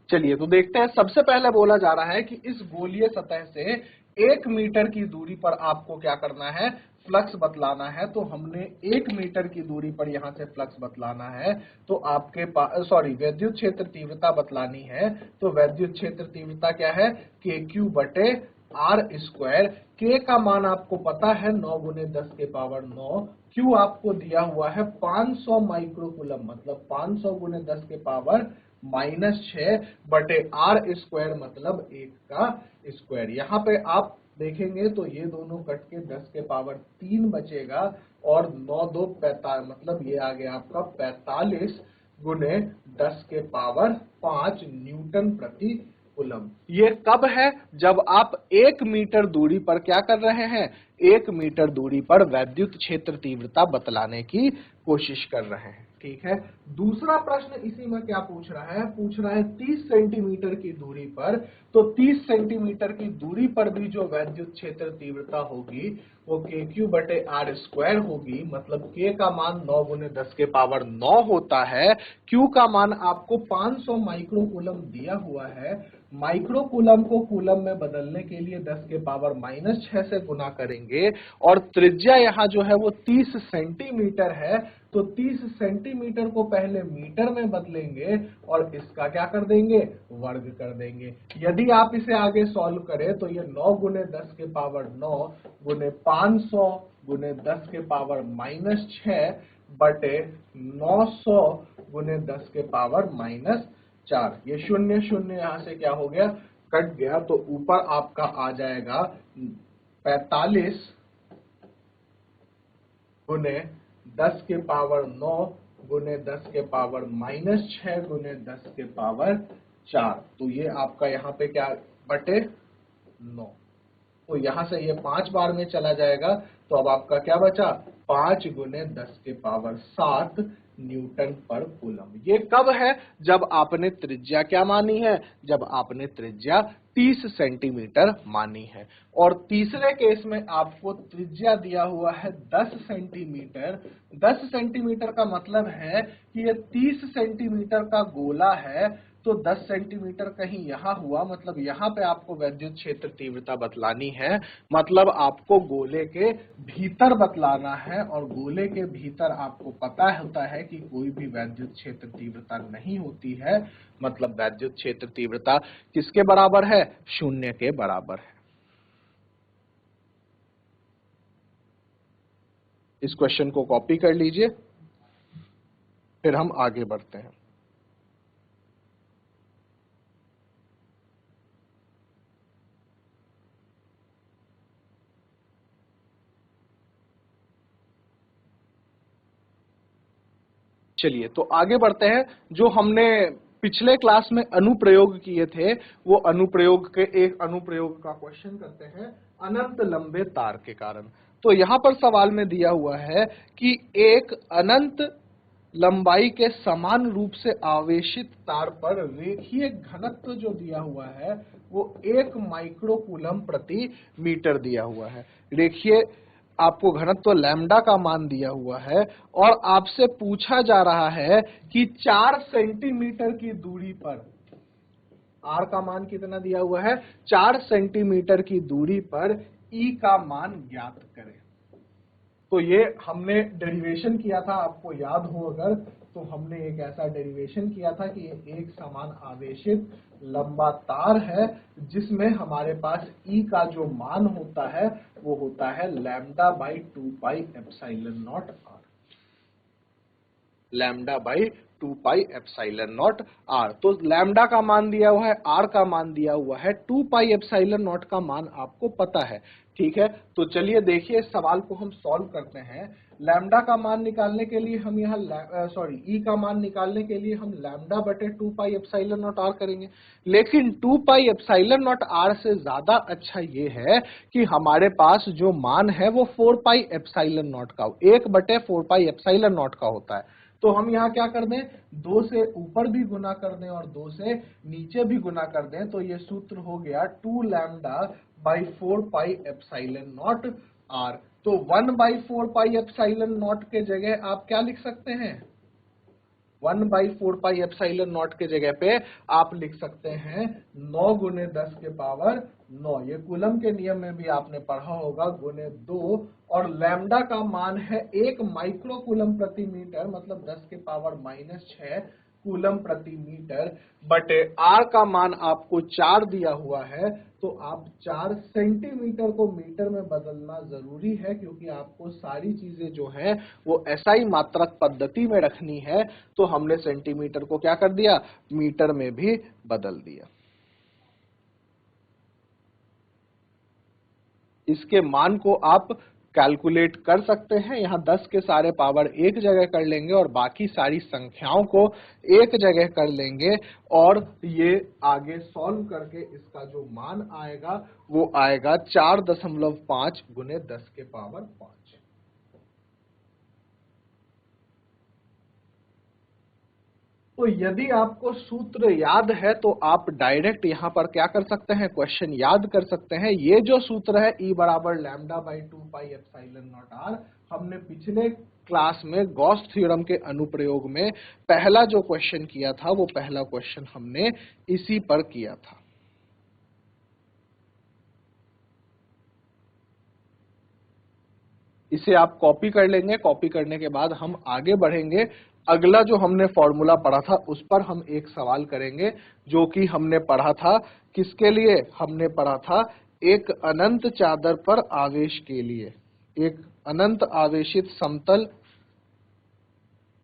चलिए, तो देखते हैं। सबसे पहले बोला जा रहा है कि इस गोलीय सतह से 1 मीटर की दूरी पर आपको क्या करना है? फ्लक्स बतलाना है। तो हमने 1 मीटर की दूरी पर यहां से फ्लक्स बतलाना है। तो आपके पास वैद्युत क्षेत्र तीव्रता बतलानी है। तो वैद्युत क्षेत्र तीव्रता क्या है? KQ बटे R स्क्वायर। K का मान आपको पता है 9 गुने 10 के पावर 9। Q आपको दिया हुआ है 500 माइक्रोकूलम, मतलब 500 गुने 10 के पावर -6 बटे R स्क्वायर, मतलब 1 का स्क्वायर। यहाँ पे आप देखेंगे तो ये दोनों कट के 10 के पावर 3 बचेगा और 9 2 45, मतलब ये आ गया आपका 45 गुने 10 के पावर 5 न्यूटन प्रति कूलम। ये कब है? जब आप 1 मीटर दूरी पर क्या कर रहे हैं? 1 मीटर दूरी पर वैद्युत क्षेत्र तीव्रता बतलाने की कोशिश कर रहे हैं। ठीक है, दूसरा प्रश्न इसी में क्या पूछ रहा है? पूछ रहा है 30 सेंटीमीटर की दूरी पर। तो 30 सेंटीमीटर की दूरी पर भी जो वैद्युत क्षेत्र तीव्रता होगी वो KQ बटे R स्क्वायर होगी। मतलब K का मान 9 गुने 10 के पावर 9 होता है। Q का मान आपको 500 माइक्रोकूलम दिया हुआ है। माइक्रोकूलम को कूलम में बदलने के लिए 10 के पावर -6 से गुना करेंगे और त्रिज्या यहाँ जो है वो 30 सेंटीमीटर है। तो 30 सेंटीमीटर को पहले मीटर में बदलेंगे और इसका क्या कर देंगे? वर्ग कर देंगे। यदि आप इसे आगे सॉल्व करें तो ये 9 गुने 10 के पावर 9 गुने 500 गुने 10 के पावर -6 बटे 900 गुने 10 के पावर -4। ये शून्य शून्य यहां से क्या हो गया? कट गया। तो ऊपर आपका आ जाएगा 45 गुने 10 के पावर 9 गुने 10 के पावर -6 गुने 10 के पावर 4। तो ये आपका यहाँ पे क्या बटे 9। तो यहां से ये 5 बार में चला जाएगा। तो अब आपका क्या बचा? 5 गुने 10 के पावर 7 न्यूटन पर कूलम। ये कब है? जब आपने त्रिज्या क्या मानी है? जब आपने त्रिज्या 30 सेंटीमीटर मानी है। और तीसरे केस में आपको त्रिज्या दिया हुआ है 10 सेंटीमीटर। 10 सेंटीमीटर का मतलब है कि ये 30 सेंटीमीटर का गोला है। तो 10 सेंटीमीटर कहीं यहां हुआ, मतलब यहां पे आपको वैद्युत क्षेत्र तीव्रता बतलानी है। मतलब आपको गोले के भीतर बतलाना है और गोले के भीतर आपको पता होता है कि कोई भी वैद्युत क्षेत्र तीव्रता नहीं होती है। मतलब वैद्युत क्षेत्र तीव्रता किसके बराबर है? 0 के बराबर है। इस क्वेश्चन को कॉपी कर लीजिए, फिर हम आगे बढ़ते हैं। चलिए तो आगे बढ़ते हैं। जो हमने पिछले क्लास में अनुप्रयोग किए थे, वो अनुप्रयोग के एक अनुप्रयोग का क्वेश्चन करते हैं, अनंत लंबे तार के कारण। तो यहां पर सवाल में दिया हुआ है कि एक अनंत लंबाई के समान रूप से आवेशित तार पर रेखीय घनत्व जो दिया हुआ है वो 1 माइक्रोकूलम प्रति मीटर दिया हुआ है। रेखीय आपको घनत्व लैम्डा का मान दिया हुआ है और आपसे पूछा जा रहा है कि 4 सेंटीमीटर की दूरी पर आर का मान कितना दिया हुआ है, 4 सेंटीमीटर की दूरी पर ई का मान ज्ञात करें। तो ये हमने डेरिवेशन किया था, आपको याद हो अगर, तो हमने एक ऐसा डेरिवेशन किया था कि ये एक समान आवेशित लंबा तार है जिसमें हमारे पास ई का जो मान होता है वो होता है lambda by 2 pi epsilon naught R. Lambda by 2 pi epsilon naught R. तो लैम्डा का मान दिया हुआ है, आर का मान दिया हुआ है, 2 पाई एप्सिलॉन नॉट का मान आपको पता है। ठीक है, तो चलिए देखिए इस सवाल को हम सॉल्व करते हैं। लैम्डा का मान निकालने के लिए हम यहाँ ई का मान निकालने के लिए हम लैम्डा बटे 2 पाई एप्सिलॉन नॉट आर करेंगे। लेकिन 2 पाई एप्सिलॉन नॉट आर से ज्यादा अच्छा ये है कि हमारे पास जो मान है वो 4 पाई एप्सिलॉन नॉट का, 1 बटे 4 पाई एप्सिलॉन नॉट का होता है। तो हम यहाँ क्या कर दें, 2 से ऊपर भी गुना कर दें और 2 से नीचे भी गुना कर दें, तो ये सूत्र हो गया 2 lambda by 4 pi epsilon naught R. तो 1 बाई 4 पाई एप्सिलॉन नॉट के जगह आप क्या लिख सकते हैं, 1 बाई 4 पाई एप्सिलॉन नॉट के जगह पे आप लिख सकते हैं 9 गुने 10 के पावर 9। ये कूलम के नियम में भी आपने पढ़ा होगा, गुने 2। और लैम्डा का मान है 1 माइक्रो कूलम प्रति मीटर, मतलब 10 के पावर -6 कूलम प्रति मीटर, बटे आर का मान आपको 4 दिया हुआ है। तो आप 4 सेंटीमीटर को मीटर में बदलना जरूरी है, क्योंकि आपको सारी चीजें जो हैं वो एसआई मात्रक पद्धति में रखनी है। तो हमने सेंटीमीटर को क्या कर दिया, मीटर में भी बदल दिया। इसके मान को आप कैलकुलेट कर सकते हैं। यहाँ 10 के सारे पावर एक जगह कर लेंगे और बाकी सारी संख्याओं को एक जगह कर लेंगे, और ये आगे सॉल्व करके इसका जो मान आएगा वो आएगा 4.5 गुने 10 के पावर 5। तो यदि आपको सूत्र याद है तो आप डायरेक्ट यहां पर क्या कर सकते हैं, क्वेश्चन याद कर सकते हैं। ये जो सूत्र है E बराबर lambda by 2 pi epsilon naught R, हमने पिछले क्लास में गॉस थ्योरम के अनुप्रयोग में पहला जो क्वेश्चन किया था वो पहला क्वेश्चन हमने इसी पर किया था। इसे आप कॉपी कर लेंगे, कॉपी करने के बाद हम आगे बढ़ेंगे। अगला जो हमने फॉर्मूला पढ़ा था उस पर हम एक सवाल करेंगे, जो कि हमने पढ़ा था, किसके लिए हमने पढ़ा था, एक अनंत चादर पर आवेश के लिए, एक अनंत आवेशित समतल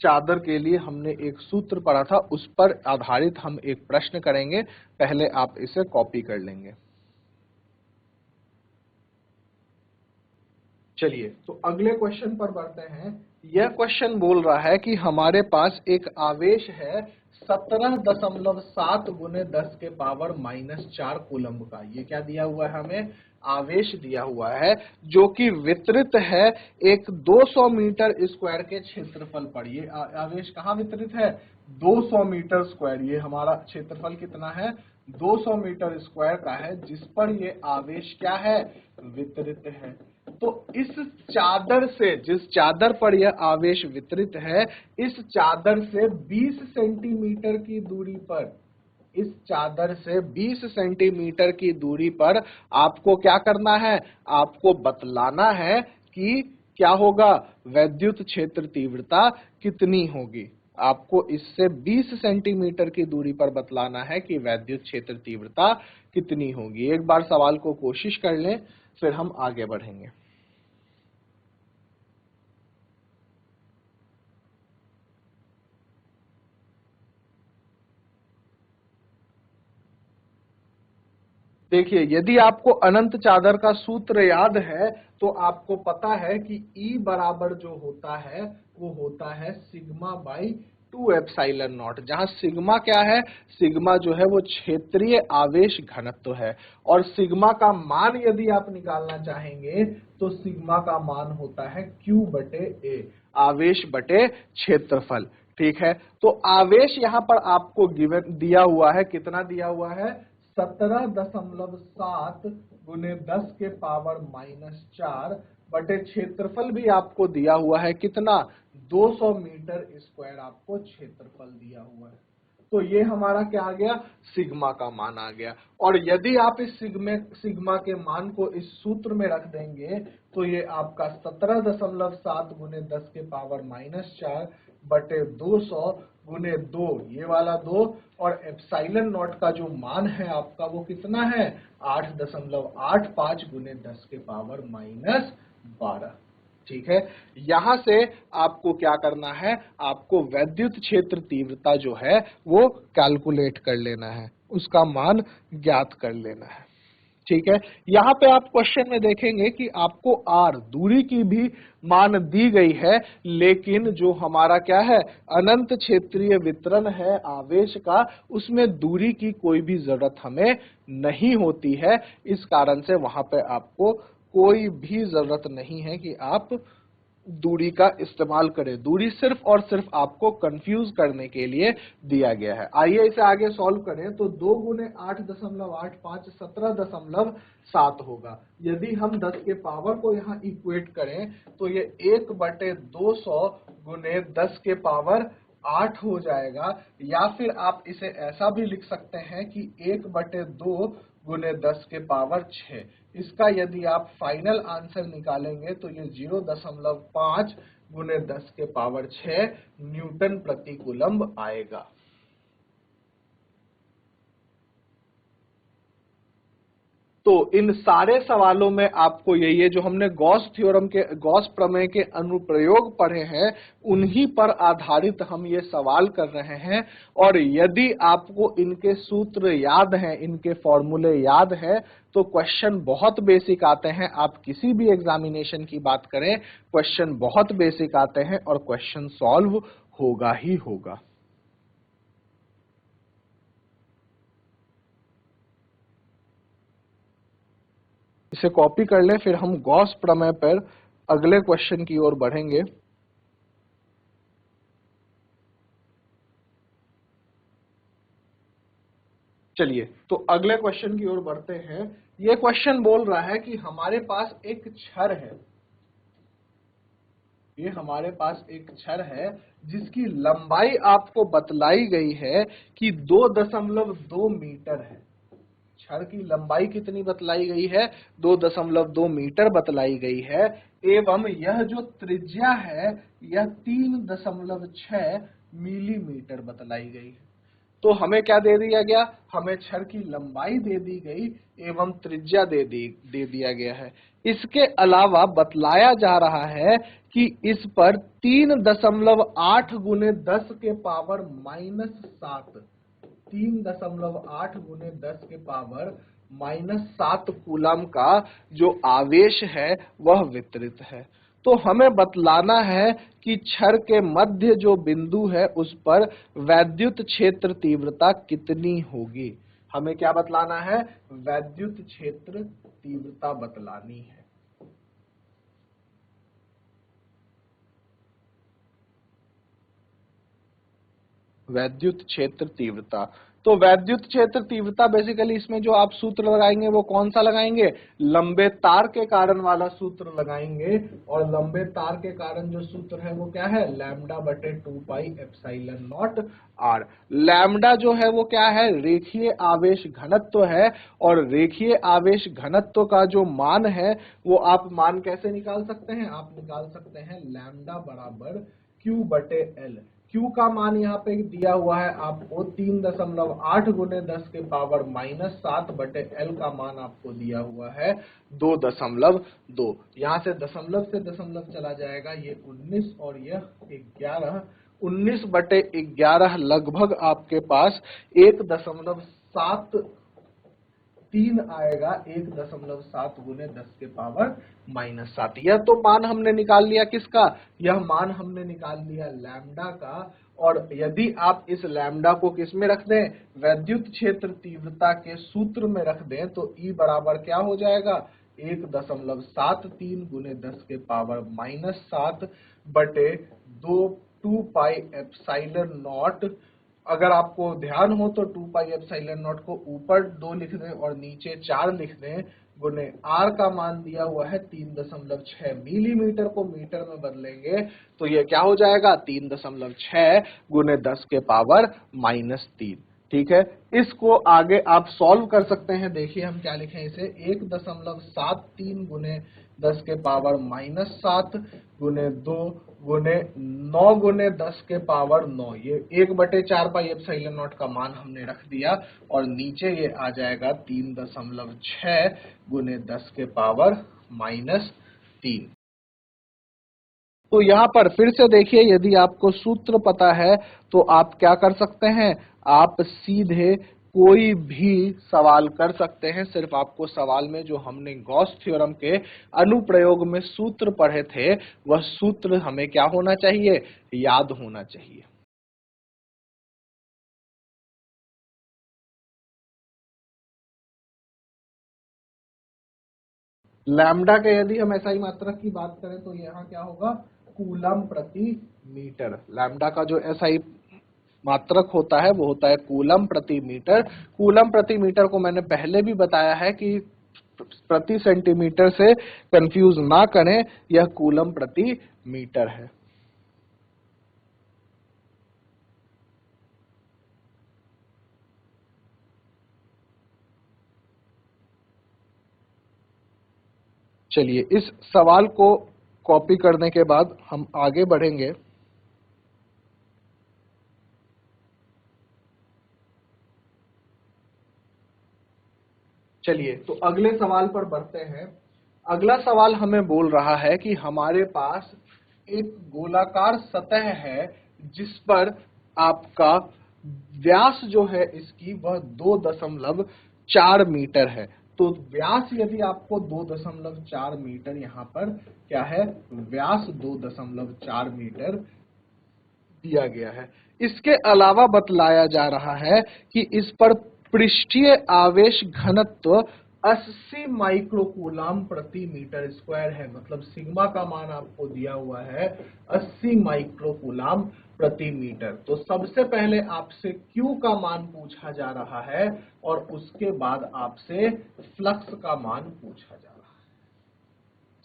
चादर के लिए हमने एक सूत्र पढ़ा था, उस पर आधारित हम एक प्रश्न करेंगे। पहले आप इसे कॉपी कर लेंगे। चलिए तो अगले क्वेश्चन पर बढ़ते हैं। यह क्वेश्चन बोल रहा है कि हमारे पास एक आवेश है 17.7 गुने 10 के पावर -4 कूलम्ब का। ये क्या दिया हुआ है, हमें आवेश दिया हुआ है जो कि वितरित है एक 200 मीटर स्क्वायर के क्षेत्रफल पर। ये आवेश कहाँ वितरित है, 200 मीटर स्क्वायर। ये हमारा क्षेत्रफल कितना है, 200 मीटर स्क्वायर का है, जिस पर ये आवेश क्या है, वितरित है। तो इस चादर से, जिस चादर पर यह आवेश वितरित है, इस चादर से 20 सेंटीमीटर की दूरी पर, इस चादर से 20 सेंटीमीटर की दूरी पर आपको क्या करना है, आपको बतलाना है कि क्या होगा, वैद्युत क्षेत्र तीव्रता कितनी होगी। आपको इससे 20 सेंटीमीटर की दूरी पर बतलाना है कि वैद्युत क्षेत्र तीव्रता कितनी होगी। एक बार सवाल को कोशिश कर लें, फिर हम आगे बढ़ेंगे। देखिए, यदि आपको अनंत चादर का सूत्र याद है तो आपको पता है कि E बराबर जो होता है वो होता है सिग्मा बाई 2 एप्सिलॉन नॉट, जहां सिग्मा क्या है, सिग्मा जो है वो क्षेत्रीय आवेश घनत्व है, और सिग्मा का मान यदि आप निकालना चाहेंगे तो सिग्मा का मान होता है Q बटे A, आवेश बटे क्षेत्रफल। ठीक है, तो आवेश यहां पर आपको गिवन दिया हुआ है, कितना दिया हुआ है, 17.7 गुने 10 के पावर -4 बटे क्षेत्रफल भी आपको दिया हुआ है, कितना, 200 मीटर स्क्वायर आपको क्षेत्रफल दिया हुआ है। तो ये हमारा क्या आ गया, सिग्मा का मान आ गया। और यदि आप इस सिग्मा के मान को इस सूत्र में रख देंगे तो ये आपका 17.7 गुने 10 के पावर -4 बटे 200 गुने 2, ये वाला 2, और एप्सिलॉन नॉट का जो मान है आपका वो कितना है, 8.85 गुने 10 के पावर -12। ठीक है, यहां से आपको क्या करना है, आपको वैद्युत क्षेत्र तीव्रता जो है वो कैलकुलेट कर लेना है, उसका मान ज्ञात कर लेना है। ठीक है, यहां पे आप क्वेश्चन में देखेंगे कि आपको आर दूरी की भी मान दी गई है, लेकिन जो हमारा क्या है, अनंत क्षेत्रीय वितरण है आवेश का, उसमें दूरी की कोई भी जरूरत हमें नहीं होती है। इस कारण से वहां पे आपको कोई भी जरूरत नहीं है कि आप दूरी का इस्तेमाल करें। दूरी सिर्फ और सिर्फ आपको कंफ्यूज करने के लिए दिया गया है। आइए इसे आगे सॉल्व करें, तो 2 गुने 8.85 17.7 होगा। यदि हम 10 के पावर को यहाँ इक्वेट करें तो ये 1/200 गुने 10 के पावर 8 हो जाएगा, या फिर आप इसे ऐसा भी लिख सकते हैं कि 1/2 गुने 10 के पावर 6। इसका यदि आप फाइनल आंसर निकालेंगे तो ये 0.5 गुने 10 के पावर 6 न्यूटन प्रति कूलम्ब आएगा। तो इन सारे सवालों में आपको ये जो हमने गॉस प्रमेय के अनुप्रयोग पढ़े हैं, उन्हीं पर आधारित हम ये सवाल कर रहे हैं। और यदि आपको इनके सूत्र याद हैं, इनके फॉर्मूले याद हैं, तो क्वेश्चन बहुत बेसिक आते हैं। आप किसी भी एग्जामिनेशन की बात करें, क्वेश्चन बहुत बेसिक आते हैं और क्वेश्चन सॉल्व होगा ही होगा। इसे कॉपी कर लें, फिर हम गॉस प्रमेय पर अगले क्वेश्चन की ओर बढ़ेंगे। चलिए, तो अगले क्वेश्चन की ओर बढ़ते हैं। यह क्वेश्चन बोल रहा है कि हमारे पास एक छड़ है, ये हमारे पास एक छड़ है जिसकी लंबाई आपको बतलाई गई है कि 2.2 मीटर है। छड़ की लंबाई कितनी बतलाई गई है, 2.2 मीटर बतलाई गई है, एवं यह जो त्रिज्या है यह 3.6 मिलीमीटर बतलाई गई है। तो हमें क्या दे दिया गया, हमें छड़ की लंबाई दे दी गई एवं त्रिज्या दे दिया गया है। इसके अलावा बतलाया जा रहा है कि इस पर 3.8 गुने 10 के पावर -7, 3.8 गुने 10 के पावर -7 कूलम का जो आवेश है वह वितरित है। तो हमें बतलाना है कि छड़ के मध्य जो बिंदु है उस पर वैद्युत क्षेत्र तीव्रता कितनी होगी। हमें क्या बतलाना है, वैद्युत क्षेत्र तीव्रता बतलानी है। वैद्युत क्षेत्र तीव्रता, तो वैद्युत क्षेत्र तीव्रता बेसिकली इसमें जो आप सूत्र लगाएंगे वो कौन सा लगाएंगे, लंबे तार के कारण वाला सूत्र लगाएंगे। और लंबे तार के कारण जो सूत्र है वो क्या है, लैम्डा बटे 2 pi epsilon naught R. Lambda जो है वो क्या है, रेखीय आवेश घनत्व है, और रेखीय आवेश घनत्व का जो मान है वो आप मान कैसे निकाल सकते हैं, आप निकाल सकते हैं लैम्डा बराबर Q बटे L। Q का मान यहाँ पे दिया हुआ है आपको 3.8 गुने 10 के पावर -7 बटे L का मान आपको दिया हुआ है 2.2। यहाँ से दशमलव चला जाएगा, ये 19 और यह 11, 19 बटे 11 लगभग आपके पास 1.7 3 आएगा 1.7 गुने 10 के पावर -7। यह तो मान हमने निकाल लिया किसका, यह मान हमने निकाल लिया लैम्डा का। और यदि आप इस लैम्डा को किस में रख दें, वैद्युत क्षेत्र तीव्रता के सूत्र में रख दें, तो E बराबर क्या हो जाएगा, 1.73 गुने 10 के पावर -7 बटे 2 पाई एप्सिलॉन नॉट। अगर आपको ध्यान हो तो 2 पाई एप्सिलॉन नॉट को ऊपर 2 लिख दें और नीचे 4 लिख दें, गुने आर का मान दिया हुआ है 3.6 मिलीमीटर को मीटर में बदलेंगे तो ये क्या हो जाएगा, 3.6 गुने 10 के पावर -3। ठीक है, इसको आगे आप सॉल्व कर सकते हैं। देखिए हम क्या लिखें इसे, 1.73 गुने 10 के पावर -7 गुने 2 गुने 9 गुने 10 के पावर 9। ये 1/4 पाई एप्सिलॉन नॉट का मान हमने रख दिया और नीचे ये आ जाएगा 3.6 गुने 10 के पावर -3। तो यहाँ पर फिर से देखिए, यदि आपको सूत्र पता है तो आप क्या कर सकते हैं, आप सीधे कोई भी सवाल कर सकते हैं। सिर्फ आपको सवाल में जो हमने गॉस थ्योरम के अनुप्रयोग में सूत्र पढ़े थे, वह सूत्र हमें क्या होना चाहिए, याद होना चाहिए। लैम्डा के यदि हम एसआई मात्रक की बात करें तो यहाँ क्या होगा, कूलम प्रति मीटर। लैम्डा का जो एसआई मात्रक होता है वो होता है कूलम प्रति मीटर। कूलम प्रति मीटर को मैंने पहले भी बताया है कि प्रति सेंटीमीटर से कंफ्यूज ना करें, यह कूलम प्रति मीटर है। चलिए इस सवाल को कॉपी करने के बाद हम आगे बढ़ेंगे। चलिए तो अगले सवाल पर बढ़ते हैं। अगला सवाल हमें बोल रहा है कि हमारे पास एक गोलाकार सतह है जिस पर आपका व्यास जो है इसकी वह 2.4 मीटर है। तो व्यास यदि आपको 2.4 मीटर, यहाँ पर क्या है, व्यास 2.4 मीटर दिया गया है। इसके अलावा बतलाया जा रहा है कि इस पर पृष्ठीय आवेश घनत्व 80 माइक्रोकूलाम प्रति मीटर स्क्वायर है। मतलब सिग्मा का मान आपको दिया हुआ है 80 माइक्रोकूलाम प्रति मीटर। तो सबसे पहले आपसे Q का मान पूछा जा रहा है और उसके बाद आपसे फ्लक्स का मान पूछा जा रहा है।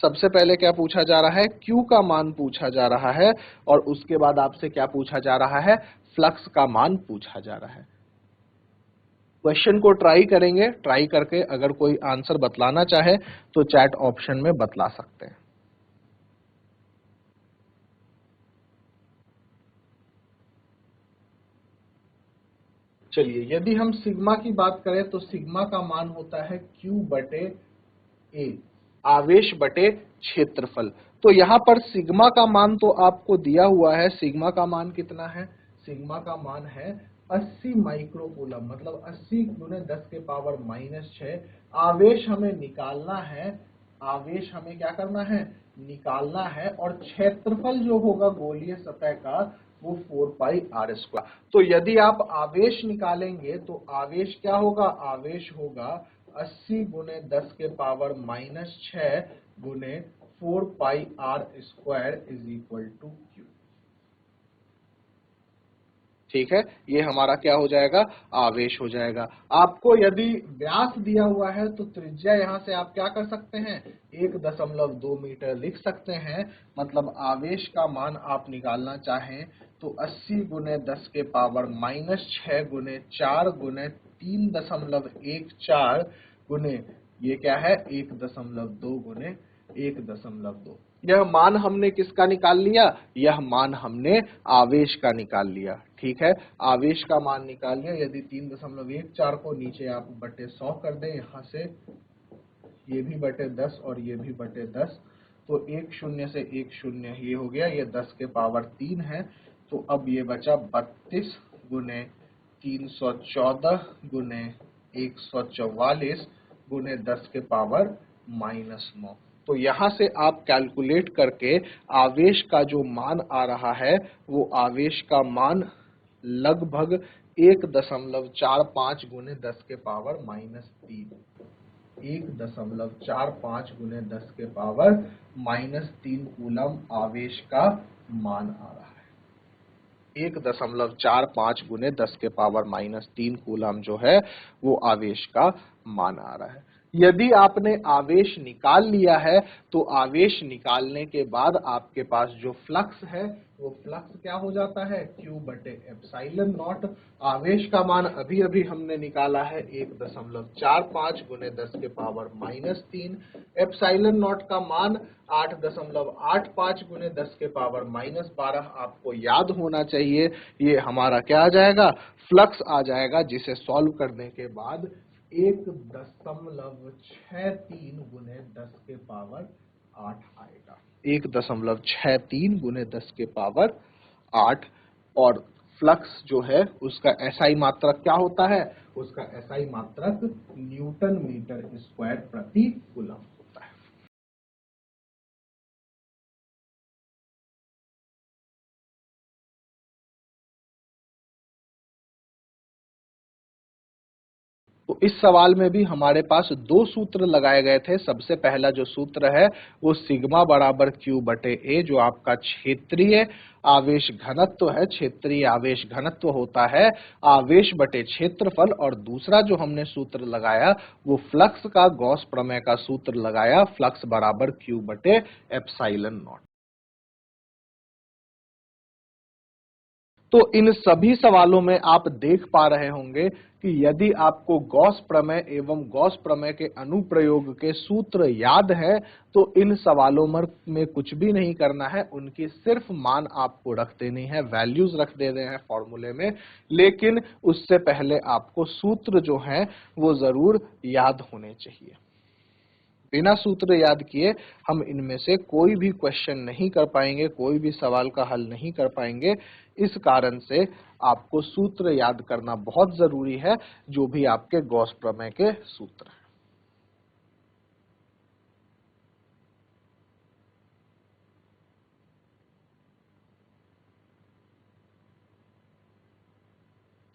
सबसे पहले क्या पूछा जा रहा है, Q का मान पूछा जा रहा है और उसके बाद आपसे क्या पूछा जा रहा है, फ्लक्स का मान पूछा जा रहा है। क्वेश्चन को ट्राई करेंगे, ट्राई करके अगर कोई आंसर बतलाना चाहे तो चैट ऑप्शन में बतला सकते हैं। चलिए यदि हम सिग्मा की बात करें तो सिग्मा का मान होता है Q बटे A, आवेश बटे क्षेत्रफल। तो यहाँ पर सिग्मा का मान तो आपको दिया हुआ है। सिग्मा का मान कितना है, सिग्मा का मान है 80 माइक्रोकूलम, मतलब 80 गुने 10 के पावर -6। आवेश हमें निकालना है, आवेश हमें क्या करना है, निकालना है। और क्षेत्रफल जो होगा गोलीय सतह का वो 4 पाई आर स्क्वायर। तो यदि आप आवेश निकालेंगे तो आवेश क्या होगा, आवेश होगा 80 गुने 10 के पावर -6 गुने 4 pi R square is equal to Q। ठीक है, ये हमारा क्या हो जाएगा, आवेश हो जाएगा। आपको यदि व्यास दिया हुआ है तो त्रिज्या यहां से आप क्या कर सकते हैं, 1.2 मीटर लिख सकते हैं। मतलब आवेश का मान आप निकालना चाहें तो 80 गुने 10 के पावर -6 गुने 4 गुने 3.14 गुने ये क्या है, 1.2 गुने 1.2। यह मान हमने किसका निकाल लिया, यह मान हमने आवेश का निकाल लिया। ठीक है, आवेश का मान निकाल लिया। यदि 3.14 को नीचे आप बटे 100 कर दें, यहाँ से ये भी बटे 10 और ये भी बटे 10, तो एक शून्य से एक शून्य ये हो गया, ये 10 के पावर 3 है। तो अब ये बचा 32 गुने 314 गुने 144 गुने 10 के पावर -9। तो यहां से आप कैलकुलेट करके आवेश का जो मान आ रहा है वो आवेश का मान लगभग 1.45 गुने 10 के पावर -3, 1.45 गुने 10 के पावर -3 कूलम आवेश का मान आ रहा है। 1.45 गुने 10 के पावर -3 कूलम जो है वो आवेश का मान आ रहा है। यदि आपने आवेश निकाल लिया है तो आवेश निकालने के बाद आपके पास जो फ्लक्स है वो फ्लक्स क्या हो जाता है, Q बटे एप्सिलॉन नॉट। आवेश का मान अभी अभी हमने निकाला है 1.45 गुने 10 के पावर -3, एप्सिलॉन नॉट का मान 8.85 गुने 10 के पावर -12। आपको याद होना चाहिए ये हमारा क्या आ जाएगा, फ्लक्स आ जाएगा, जिसे सॉल्व करने के बाद 1.63 गुने 10 के पावर 8 आएगा, 1.63 गुने 10 के पावर 8। और फ्लक्स जो है उसका एसआई मात्रक क्या होता है, उसका एसआई मात्रक न्यूटन मीटर स्क्वायर प्रति कूलम होता है। तो इस सवाल में भी हमारे पास दो सूत्र लगाए गए थे। सबसे पहला जो सूत्र है वो सिग्मा बराबर Q बटे A, जो आपका क्षेत्रीय आवेश घनत्व है। क्षेत्रीय आवेश घनत्व होता है आवेश बटे क्षेत्रफल। और दूसरा जो हमने सूत्र लगाया वो फ्लक्स का गॉस प्रमेय का सूत्र लगाया, फ्लक्स बराबर Q बटे एप्सिलॉन नॉट। तो इन सभी सवालों में आप देख पा रहे होंगे कि यदि आपको गॉस प्रमेय एवं गॉस प्रमेय के अनुप्रयोग के सूत्र याद है तो इन सवालों में कुछ भी नहीं करना है, उनकी सिर्फ मान आपको रख देनी है, वैल्यूज रख देने हैं फॉर्मूले में। लेकिन उससे पहले आपको सूत्र जो हैं वो जरूर याद होने चाहिए। बिना सूत्र याद किए हम इनमें से कोई भी क्वेश्चन नहीं कर पाएंगे, कोई भी सवाल का हल नहीं कर पाएंगे। इस कारण से आपको सूत्र याद करना बहुत जरूरी है, जो भी आपके गॉस प्रमेय के सूत्र हैं।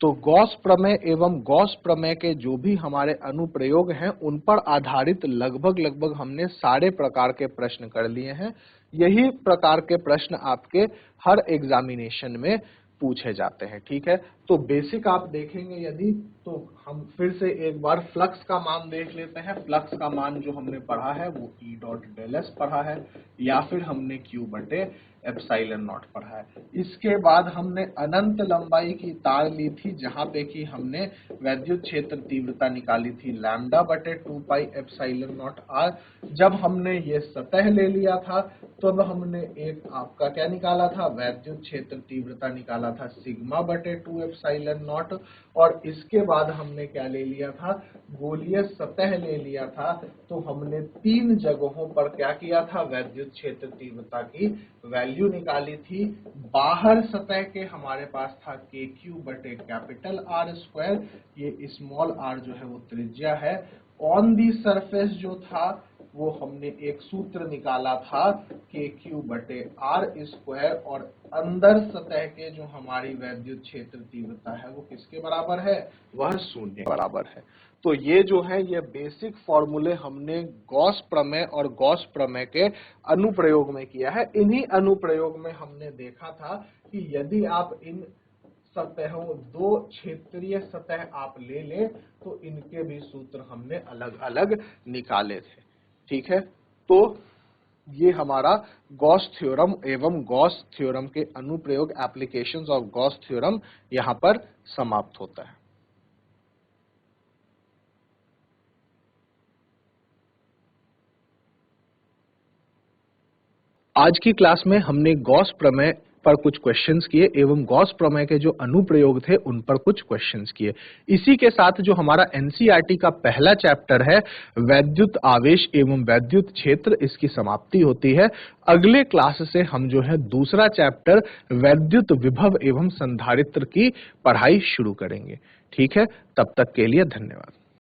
तो गॉस प्रमेय एवं गॉस प्रमेय के जो भी हमारे अनुप्रयोग हैं उन पर आधारित लगभग हमने सारे प्रकार के प्रश्न कर लिए हैं। यही प्रकार के प्रश्न आपके हर एग्जामिनेशन में पूछे जाते हैं, ठीक है। तो बेसिक आप देखेंगे यदि, तो हम फिर से एक बार फ्लक्स का मान देख लेते हैं। फ्लक्स का मान जो हमने पढ़ा है वो E डॉट डेल एस पढ़ा है, या फिर हमने Q बटे एप्सिलॉन नॉट पढ़ा है। इसके बाद हमने अनंत लंबाई की तार ली थी, जहां पे कि हमने वैद्युत क्षेत्र तीव्रता निकाली थी लैम्डा बटे 2 पाई एप्सिलॉन नॉट आर। जब हमने ये सतह ले लिया था तब हमने एक आपका क्या निकाला था, वैद्युत क्षेत्र तीव्रता निकाला था सिग्मा बटे 2 एप्सिलॉन नॉट। और इसके बाद हमने क्या ले लिया था, गोलीय सतह ले लिया था। तो हमने 3 जगहों पर क्या किया था, वैद्युत क्षेत्र तीव्रता की वैल्यू निकाली थी। बाहर सतह के हमारे पास था KQ बटे कैपिटल R स्क्वायर, ये स्मॉल r जो है वो त्रिज्या है। ऑन दी सरफेस जो था वो हमने एक सूत्र निकाला था KQ बटे R स्क्वायर, और अंदर सतह के जो हमारी वैद्युत क्षेत्र तीव्रता है वो किसके बराबर है, वह 0 के बराबर है। तो ये जो है ये बेसिक फॉर्मूले हमने गॉस प्रमेय और गॉस प्रमेय के अनुप्रयोग में किया है। इन्हीं अनुप्रयोग में हमने देखा था कि यदि आप इन सतहों, 2 क्षेत्रीय सतह आप ले लें तो इनके भी सूत्र हमने अलग अलग निकाले थे, ठीक है। तो ये हमारा गॉस थ्योरम एवं गॉस थ्योरम के अनुप्रयोग, एप्लीकेशंस ऑफ गॉस थ्योरम यहां पर समाप्त होता है। आज की क्लास में हमने गॉस प्रमेय पर कुछ क्वेश्चंस किए एवं गॉस प्रमेय के जो अनुप्रयोग थे उन पर कुछ क्वेश्चंस किए। इसी के साथ जो हमारा एनसीईआरटी का पहला चैप्टर है वैद्युत आवेश एवं वैद्युत क्षेत्र, इसकी समाप्ति होती है। अगले क्लास से हम जो है दूसरा चैप्टर वैद्युत विभव एवं संधारित्र की पढ़ाई शुरू करेंगे, ठीक है। तब तक के लिए धन्यवाद।